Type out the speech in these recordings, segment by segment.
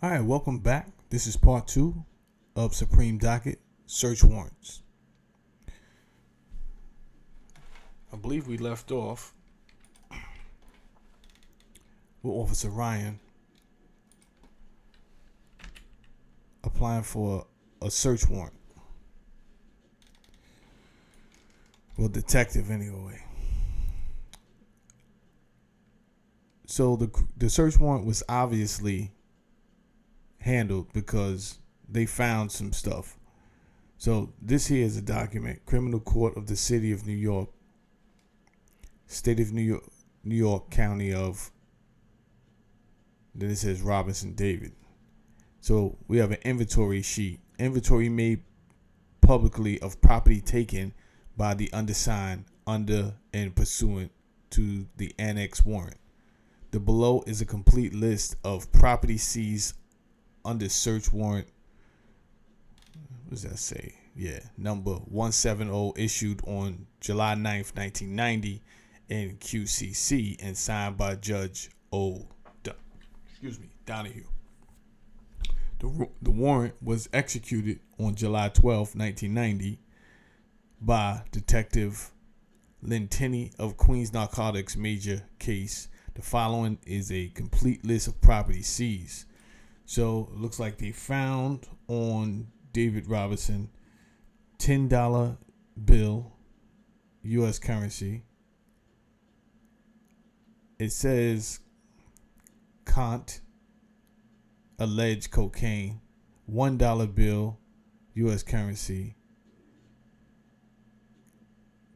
All right, welcome back. This is part 2 of Supreme Docket Search Warrants. I believe we left off with Officer Ryan applying for a search warrant. Well, detective anyway. So the search warrant was obviously handled because they found some stuff. So this here is a document: Criminal Court of the City of New York, State of New York, County of. Then it says Robinson David. So we have an inventory sheet. Inventory made publicly of property taken by the undersigned under and pursuant to the annex warrant. The below is a complete list of property seized under search warrant. What does that say? Yeah, number 170 issued on July 9th, 1990 in QCC and signed by Judge Donahue. The warrant was executed on July 12, 1990 by Detective Lentini of Queens Narcotics Major Case. The following is a complete list of property seized. So it looks like they found on David Robinson $10 bill, U.S. currency. It says Kant, alleged cocaine, $1 bill, U.S. currency.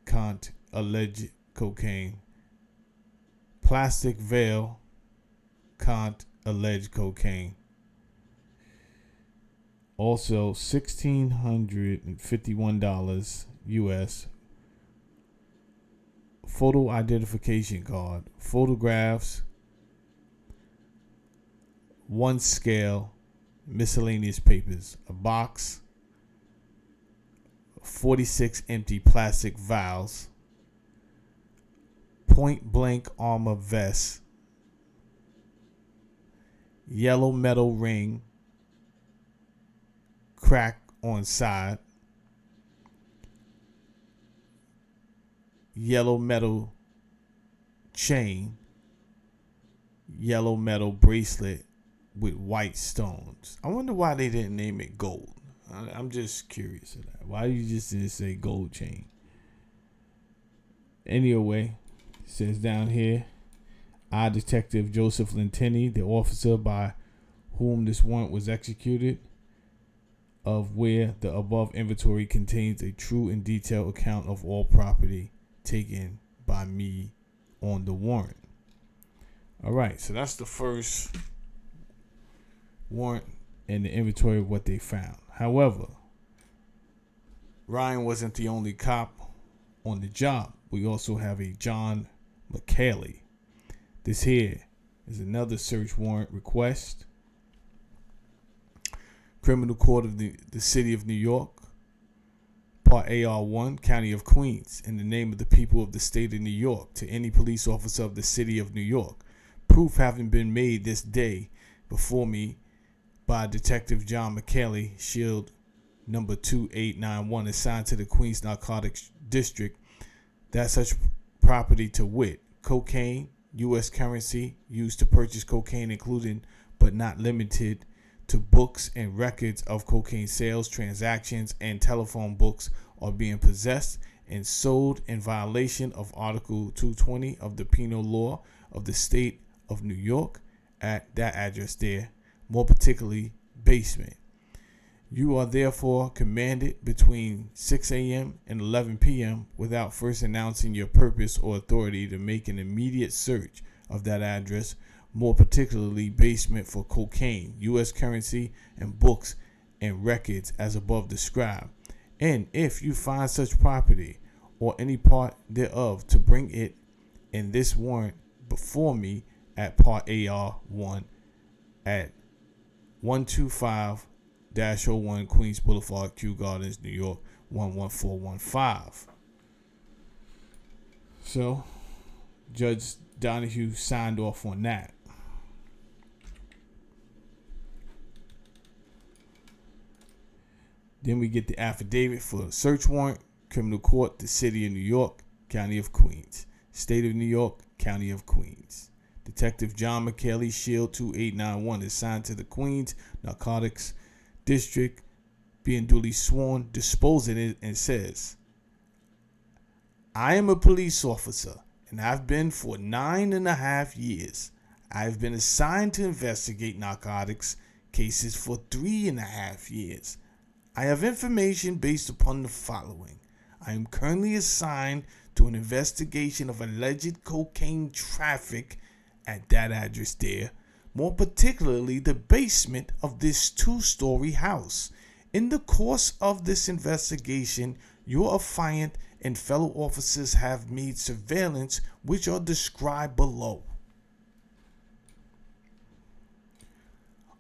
Kant, alleged cocaine. Plastic veil, Kant, alleged cocaine. Also, $1,651 U.S. Photo identification card, photographs, one scale, miscellaneous papers, a box, 46 empty plastic vials, point blank armor vest, yellow metal ring, crack on side, yellow metal chain, yellow metal bracelet with white stones. I wonder why they didn't name it gold. I'm just curious of that. Why you just didn't say gold chain? Anyway, it says down here, I, Detective Joseph Lentini, the officer by whom this warrant was executed, of where the above inventory contains a true and detailed account of all property taken by me on the warrant. All right, so that's the first warrant and the inventory of what they found. However, Ryan wasn't the only cop on the job. We also have a John McCaley. This here is another search warrant request. Criminal Court of the City of New York, Part AR1, County of Queens, in the name of the people of the state of New York, to any police officer of the City of New York. Proof having been made this day before me by Detective John McCaley, Shield number 2891, assigned to the Queens Narcotics District, that such property to wit, cocaine, U.S. currency used to purchase cocaine, including but not limited to books and records of cocaine sales, transactions, and telephone books, are being possessed and sold in violation of Article 220 of the Penal Law of the State of New York at that address there, more particularly basement. You are therefore commanded between 6 a.m. and 11 p.m. without first announcing your purpose or authority to make an immediate search of that address, more particularly basement, for cocaine, U.S. currency, and books and records as above described. And if you find such property or any part thereof, to bring it in this warrant before me at Part AR1 at 125-01 Queens Boulevard, Kew Gardens, New York, 11415. So, Judge Donahue signed off on that. Then we get the affidavit for search warrant, criminal court, the city of New York, county of Queens, state of New York, county of Queens. Detective John McKelly, Shield 2891, is assigned to the Queens Narcotics District, being duly sworn, disposing it, and says, I am a police officer, and I've been for 9.5 years. I've been assigned to investigate narcotics cases for 3.5 years. I have information based upon the following. I am currently assigned to an investigation of alleged cocaine traffic at that address there, more particularly the basement of this 2-story house. In the course of this investigation, your affiant and fellow officers have made surveillance which are described below.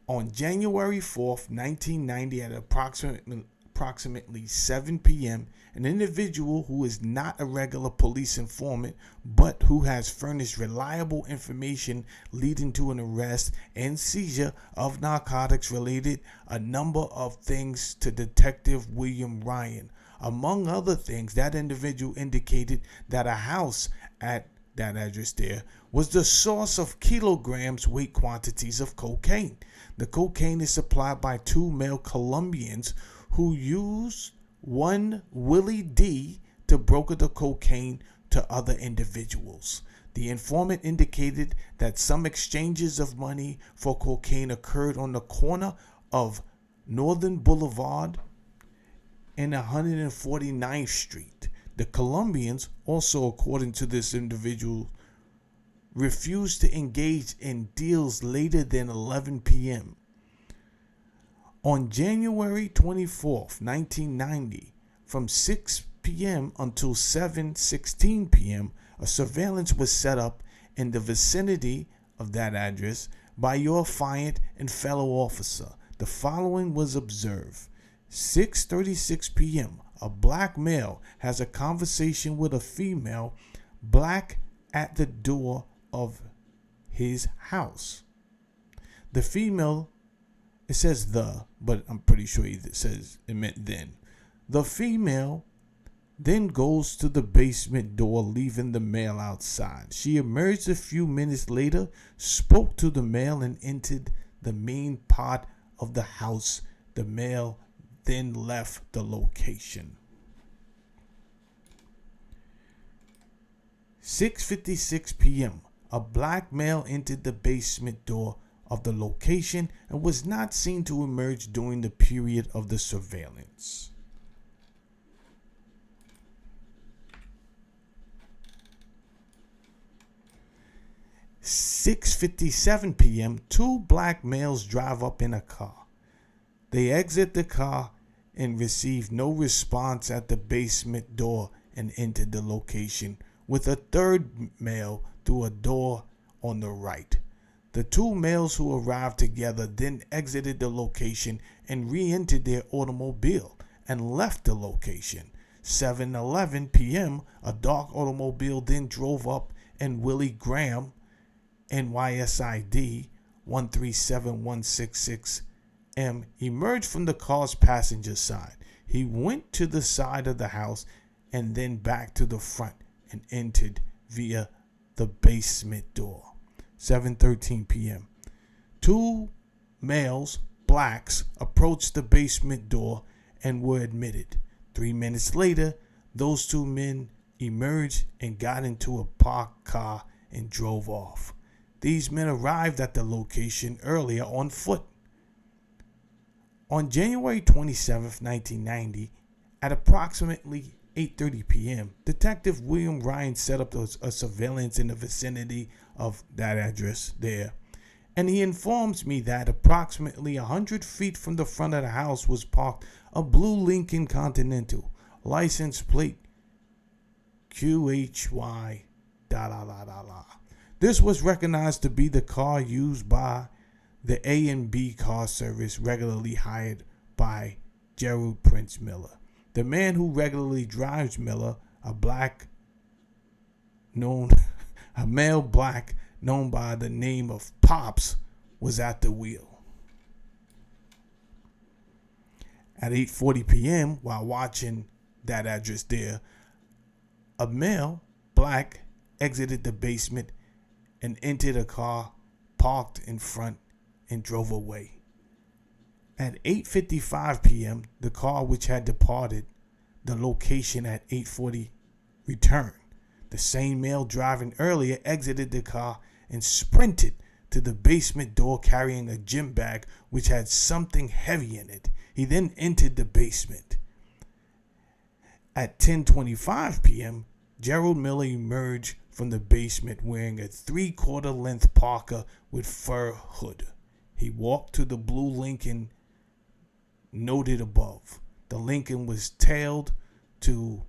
On January 4th, 1990, at approximately 7 p.m., an individual who is not a regular police informant but who has furnished reliable information leading to an arrest and seizure of narcotics related a number of things to Detective William Ryan. Among other things, that individual indicated that a house at that address there was the source of kilograms weight quantities of cocaine. The cocaine is supplied by 2 male Colombians who used one Willie D to broker the cocaine to other individuals. The informant indicated that some exchanges of money for cocaine occurred on the corner of Northern Boulevard and 149th Street. The Colombians, also according to this individual, refused to engage in deals later than 11 p.m. On January 24th, 1990, from 6 p.m. until 7:16 p.m., a surveillance was set up in the vicinity of that address by your affiant and fellow officer. The following was observed. 6:36 p.m., a black male has a conversation with a female black at the door of his house. The female, it says but I'm pretty sure it says it meant then. The female then goes to the basement door, leaving the male outside. She emerged a few minutes later, spoke to the male, and entered the main part of the house. The male then left the location. 6:56 p.m. A black male entered the basement door of the location and was not seen to emerge during the period of the surveillance. At 6:57 p.m., 2 black males drive up in a car. They exit the car and receive no response at the basement door and entered the location with a third male through a door on the right. The 2 males who arrived together then exited the location and re-entered their automobile and left the location. 7:11 p.m., a dark automobile then drove up and Willie Graham, NYSID 137166M, emerged from the car's passenger side. He went to the side of the house and then back to the front and entered via the basement door. 7:13 p.m. 2 males, blacks, approached the basement door and were admitted. 3 minutes later, those 2 men emerged and got into a parked car and drove off. These men arrived at the location earlier on foot. On January 27th, 1990, at approximately 8:30 p.m., Detective William Ryan set up a surveillance in the vicinity of that address there, and he informs me that approximately 100 feet from the front of the house was parked a blue Lincoln Continental, license plate QHY . This was recognized to be the car used by the A&B car service regularly hired by Gerald Prince Miller. The man who regularly drives Miller, a male black known by the name of Pops, was at the wheel. At 8:40 p.m., while watching that address there, a male, black, exited the basement and entered a car parked in front and drove away. At 8:55 p.m., the car which had departed the location at 8:40 returned. The same male driving earlier exited the car and sprinted to the basement door carrying a gym bag which had something heavy in it. He then entered the basement. At 10:25 p.m., Gerald Miller emerged from the basement wearing a 3/4 length parka with fur hood. He walked to the blue Lincoln noted above. The Lincoln was tailed to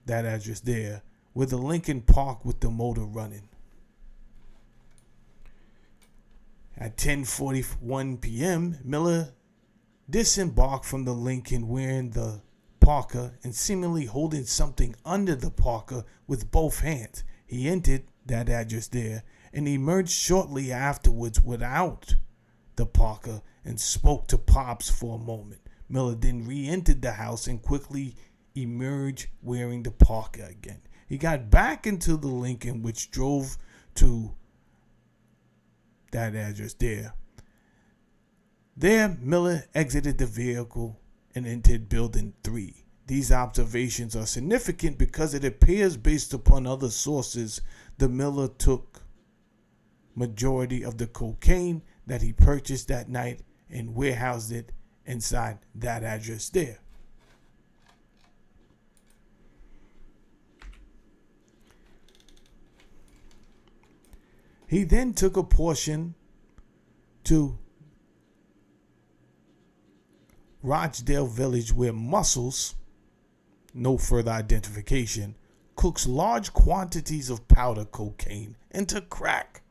that address there, where the Lincoln parked with the motor running. At 10:41 p.m., Miller disembarked from the Lincoln wearing the parka and seemingly holding something under the parka with both hands. He entered that address there and emerged shortly afterwards without the parka and spoke to Pops for a moment. Miller then re-entered the house and quickly emerged wearing the parka again. He got back into the Lincoln which drove to that address there. There, Miller exited the vehicle and entered Building 3. These observations are significant because it appears, based upon other sources, the Miller took majority of the cocaine that he purchased that night and warehoused it inside that address there. He then took a portion to Rochdale Village where Muscles, no further identification, cooks large quantities of powder cocaine into crack.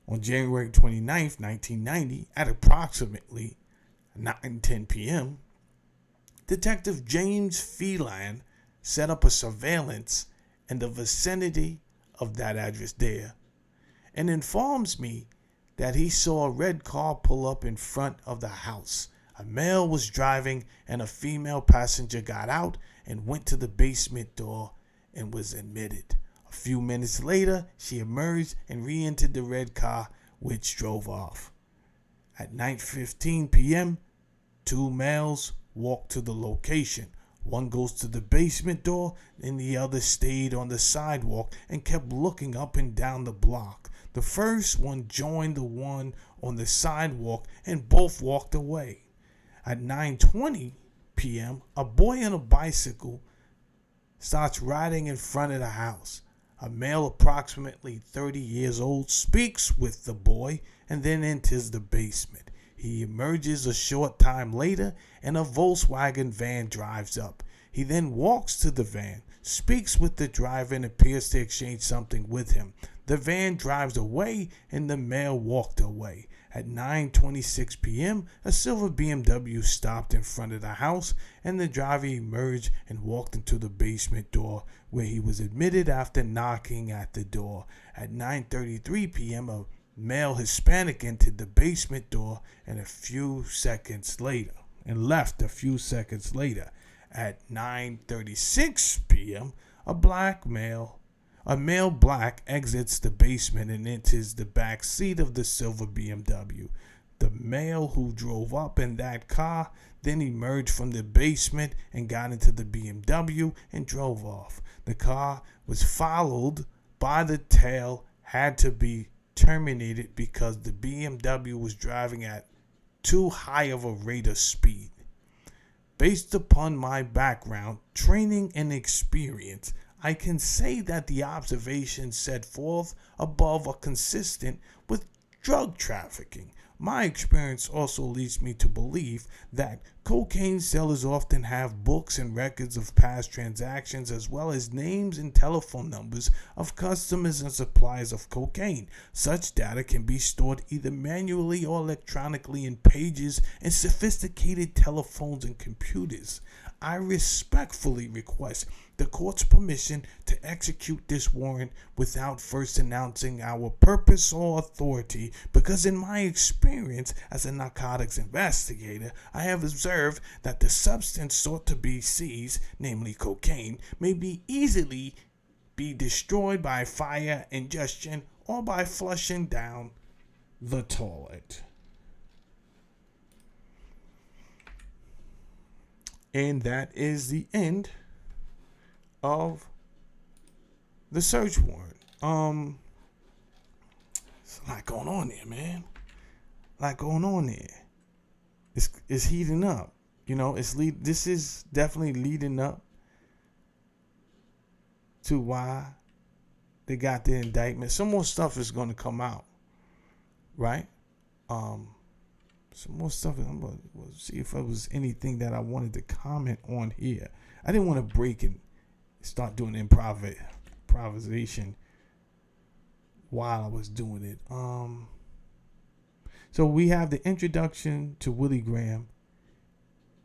On January 29, 1990, at approximately 9:10 p.m., Detective James Phelan set up a surveillance in the vicinity of that address there and informs me that he saw a red car pull up in front of the house. A male was driving and a female passenger got out and went to the basement door and was admitted. A few minutes later, she emerged and re-entered the red car, which drove off. At 9:15 p.m., two males walked to the location. One goes to the basement door and the other stayed on the sidewalk and kept looking up and down the block. The first one joined the one on the sidewalk and both walked away. At 9:20 p.m., a boy on a bicycle starts riding in front of the house. A male approximately 30 years old speaks with the boy and then enters the basement. He emerges a short time later and a Volkswagen van drives up. He then walks to the van, speaks with the driver and appears to exchange something with him. The van drives away and the male walked away. At 9:26 p.m., a silver BMW stopped in front of the house and the driver emerged and walked into the basement door where he was admitted after knocking at the door. At 9:33 p.m., a male Hispanic entered the basement door and left a few seconds later. At 9:36 p.m., a male black exits the basement and enters the back seat of the silver BMW. The male who drove up in that car then emerged from the basement and got into the BMW and drove off. The car was followed by the tail, had to be terminated because the BMW was driving at too high of a rate of speed. Based upon my background, training, and experience, I can say that the observations set forth above are consistent with drug trafficking. My experience also leads me to believe that cocaine sellers often have books and records of past transactions as well as names and telephone numbers of customers and suppliers of cocaine. Such data can be stored either manually or electronically in pages and sophisticated telephones and computers. I respectfully request the court's permission to execute this warrant without first announcing our purpose or authority, because in my experience as a narcotics investigator, I have observed observed that the substance sought to be seized, namely cocaine, may be easily be destroyed by fire, ingestion, or by flushing down the toilet. And that is the end of the search warrant. There's a lot going on there, man. A lot going on there. It's heating up. You know, this is definitely leading up to why they got the indictment. Some more stuff is going to come out, right? Some more stuff. I'm going to see if there was anything that I wanted to comment on here. I didn't want to break and start doing improvisation while I was doing it. So we have the introduction to Willie Graham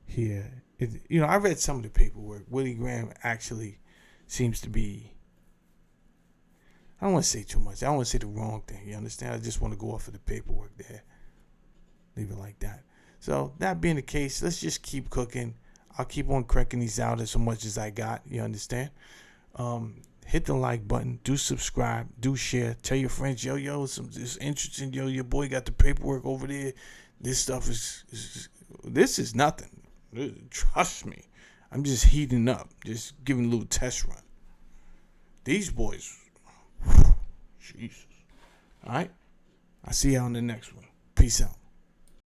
here. I read some of the paperwork. Willie Graham actually seems to be, I don't want to say too much. I don't want to say the wrong thing. You understand? I just want to go off of the paperwork there. Leave it like that. So that being the case, let's just keep cooking. I'll keep on cranking these out as much as I got. You understand? Hit the like button. Do subscribe. Do share. Tell your friends, it's interesting. Your boy got the paperwork over there. This stuff this is nothing. Trust me. I'm just heating up. Just giving a little test run. These boys, Jesus. All right? I'll see you on the next one. Peace out.